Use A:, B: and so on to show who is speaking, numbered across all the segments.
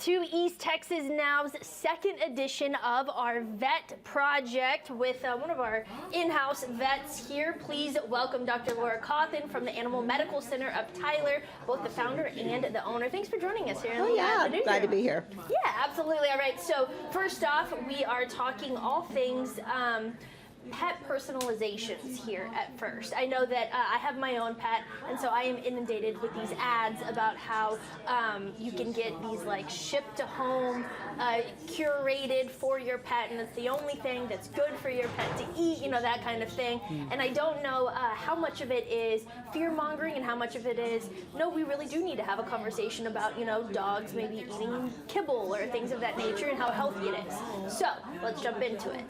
A: to East Texas Now's second edition of our vet project with one of our in-house vets here. Please welcome Dr. Laura Cawthon from the Animal Medical Center of Tyler, both the founder and the owner. Thanks for joining us here.
B: Oh yeah, glad to be here.
A: Yeah, absolutely. All right, so first off, we are talking all things pet personalizations here at first. I know that I have my own pet, and so I am inundated with these ads about how you can get these like shipped to home, curated for your pet, and it's the only thing that's good for your pet to eat, you know, that kind of thing. And I don't know how much of it is fear-mongering and how much of it is, no, we really do need to have a conversation about, you know, dogs maybe eating kibble or things of that nature and how healthy it is. So let's jump into it.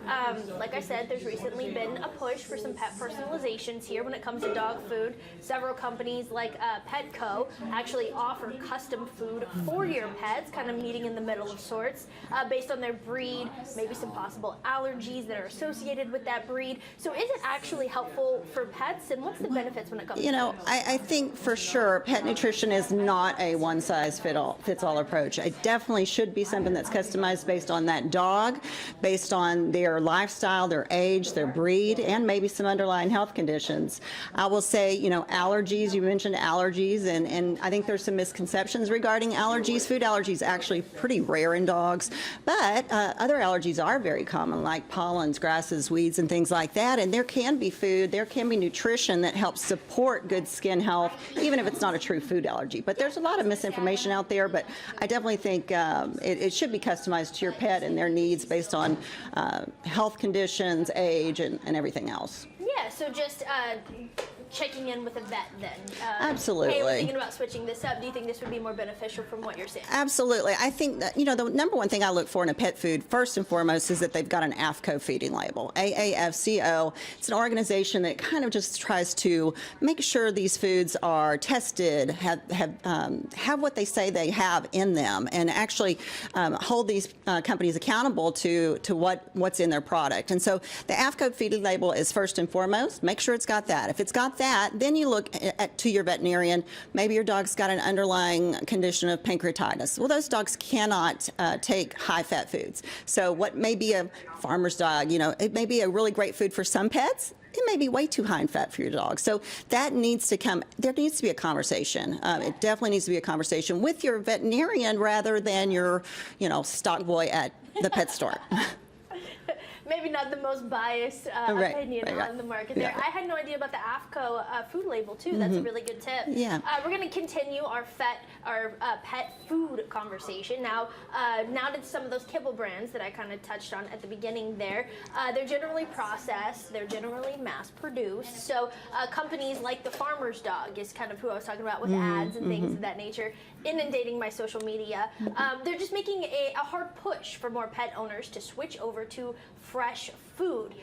A: Like I said, there's recently been a push for some pet personalizations here when it comes to dog food. Several companies like Petco actually offer custom food for your pets, kind of meeting in the middle of sorts, based on their breed, maybe some possible allergies that are associated with that breed. So is it actually helpful for pets, and what's the benefits when it comes to
B: know, I think for sure pet nutrition is not a one-size-fits-all approach. It definitely should be something that's customized based on that dog, based on their lifestyle, their age, their breed, and maybe some underlying health conditions. I will say, you know, allergies, you mentioned allergies, and I think there's some misconceptions regarding allergies. Food allergies actually pretty rare in dogs, but other allergies are very common, like pollens, grasses, weeds, and things like that, and there can be food, there can be nutrition that helps support good skin health, even if it's not a true food allergy. But there's a lot of misinformation out there, but I definitely think it should be customized to your pet and their needs based on health conditions, age, and everything else.
A: Yeah, so just checking in with a vet then.
B: Absolutely.
A: Hey, we're thinking about switching this up. Do you think this would be more beneficial from what you're saying?
B: Absolutely. I think that, you know, the number one thing I look for in a pet food, first and foremost, is that they've got an AAFCO feeding label. AAFCO. It's an organization that kind of just tries to make sure these foods are tested, have what they say they have in them, and actually hold these companies accountable to what's in their product. And so the AAFCO feeding label is first and foremost. Make sure it's got that. If it's got that, then you look to your veterinarian. Maybe your dog's got an underlying condition of pancreatitis. Well, those dogs cannot take high-fat foods. So what may be a farmer's dog, you know, it may be a really great food for some pets. It may be way too high in fat for your dog. So that needs to come, there needs to be a conversation. It definitely needs to be a conversation with your veterinarian rather than your, you know, stock boy at the pet store.
A: Maybe not the most biased opinion on the market there. I had no idea about the AAFCO food label too. That's a really good tip.
B: Yeah.
A: We're going to continue our pet food conversation. Now to some of those kibble brands that I kind of touched on at the beginning there. They're generally processed. They're generally mass produced. So companies like the Farmer's Dog is kind of who I was talking about with ads and things of that nature, inundating my social media. They're just making a hard push for more pet owners to switch over to fresh food.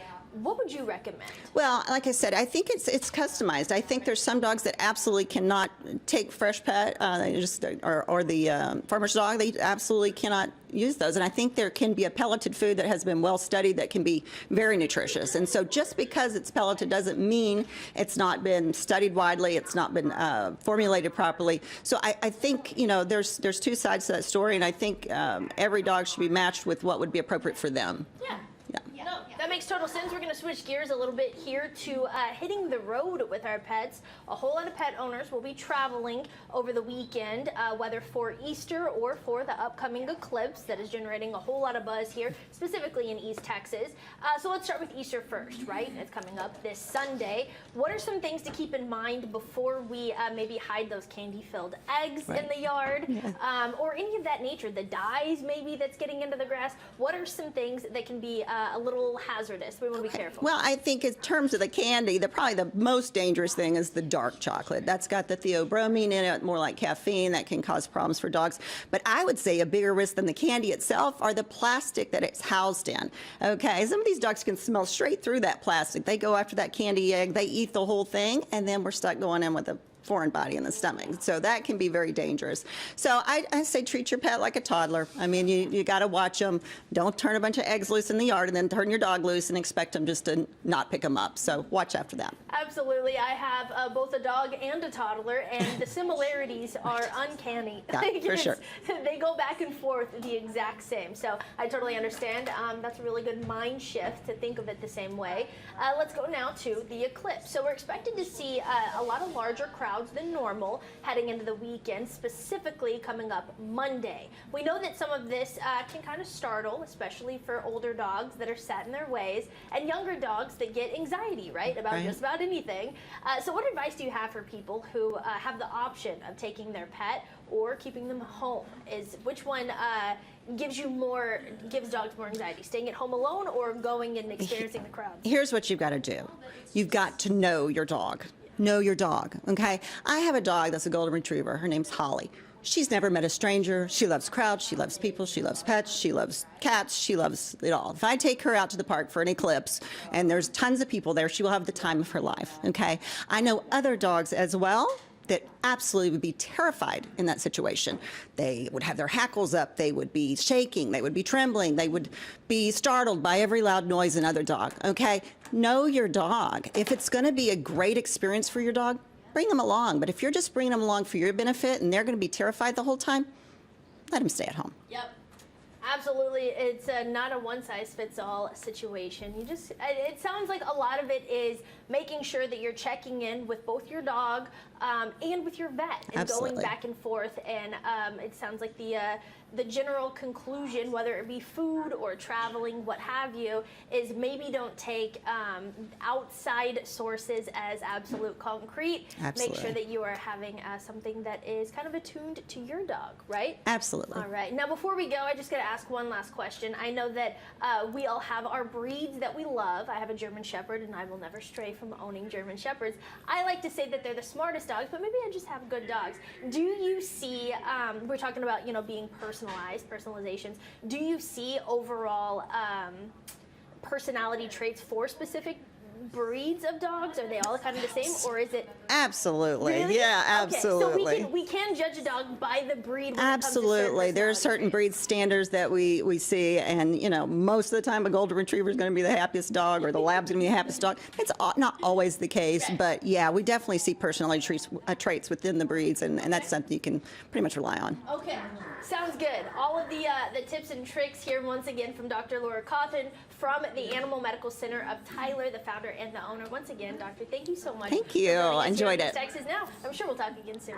A: What would you recommend? Well,
B: like I said, I think it's customized. I think there's some dogs that absolutely cannot take fresh pet, or the farmer's dog. They absolutely cannot use those. And I think there can be a pelleted food that has been well studied that can be very nutritious. And so just because it's pelleted doesn't mean it's not been studied widely. It's not been formulated properly. So I think, you know, there's two sides to that story, and I think every dog should be matched with what would be appropriate for them.
A: Yeah. No, that makes total sense. We're going to switch gears a little bit here to hitting the road with our pets. A whole lot of pet owners will be traveling over the weekend, whether for Easter or for the upcoming eclipse that is generating a whole lot of buzz here, specifically in East Texas. So let's start with Easter first, right? It's coming up this Sunday. What are some things to keep in mind before we maybe hide those candy-filled eggs in the yard, or any of that nature, the dyes maybe that's getting into the grass? What are some things that can be a little hazardous? We want to be careful.
B: Well, I think in terms of the candy, probably the most dangerous thing is the dark chocolate. That's got the theobromine in it, more like caffeine, that can cause problems for dogs. But I would say a bigger risk than the candy itself are the plastic that it's housed in. Okay, some of these dogs can smell straight through that plastic. They go after that candy egg, they eat the whole thing, and then we're stuck going in with a foreign body in the stomach. So that can be very dangerous. So I say treat your pet like a toddler. I mean, you got to watch them. Don't turn a bunch of eggs loose in the yard and then turn your dog loose and expect them just to not pick them up. So watch after that.
A: Absolutely. I have both a dog and a toddler, and the similarities are uncanny.
B: Yeah, for sure.
A: They go back and forth the exact same. So I totally understand. That's a really good mind shift to think of it the same way. Let's go now to the eclipse. So we're expecting to see a lot of larger crowds than normal heading into the weekend, specifically coming up Monday. We know that some of this can kind of startle, especially for older dogs that are set in their ways, and younger dogs that get anxiety, right, about just about anything. So what advice do you have for people who have the option of taking their pet or keeping them home? Which one gives dogs more anxiety, staying at home alone or going and experiencing the crowds?
B: Here's what you've got to do. You've got to know your dog. Know your dog, okay? I have a dog that's a golden retriever. Her name's Holly. She's never met a stranger. She loves crowds. She loves people. She loves pets. She loves cats. She loves it all. If I take her out to the park for an eclipse and there's tons of people there, she will have the time of her life, okay? I know other dogs as well that absolutely would be terrified in that situation. They would have their hackles up, they would be shaking, they would be trembling, they would be startled by every loud noise in another dog, okay? Know your dog. If it's gonna be a great experience for your dog, bring them along. But if you're just bringing them along for your benefit and they're gonna be terrified the whole time, let them stay at home.
A: Yep. Absolutely. It's not a one-size-fits-all situation. It sounds like a lot of it is making sure that you're checking in with both your dog and with your vet and
B: Absolutely.
A: going back and forth. And it sounds like the general conclusion, whether it be food or traveling, what have you, is maybe don't take outside sources as absolute concrete.
B: Absolutely.
A: Make sure that you are having something that is kind of attuned to your dog, right?
B: Absolutely.
A: All right. Now, before we go, I just got to ask one last question. I know that we all have our breeds that we love. I have a German Shepherd, and I will never stray from owning German Shepherds. I like to say that they're the smartest dogs, but maybe I just have good dogs. Do you see, we're talking about, being personalizations. Do you see overall personality traits for specific breeds of dogs? Are they all kind of the same, or is it?
B: Absolutely.
A: Really?
B: Yeah, absolutely.
A: Okay, so we can judge a dog by the breed. When
B: Absolutely. There are certain breed standards that we see, and most of the time a golden retriever is going to be the happiest dog, or the lab's going to be the happiest dog. It's not always the case,
A: okay.
B: But yeah, we definitely see personality traits within the breeds, and that's something you can pretty much rely on.
A: Okay, sounds good. All of the tips and tricks here once again from Dr. Laura Cawthon from the Animal Medical Center of Tyler, the founder and the owner. Once again, Doctor, thank you so much.
B: Thank you.
A: for joining us here
B: Enjoyed
A: in
B: it.
A: Texas Now. I'm sure we'll talk again soon.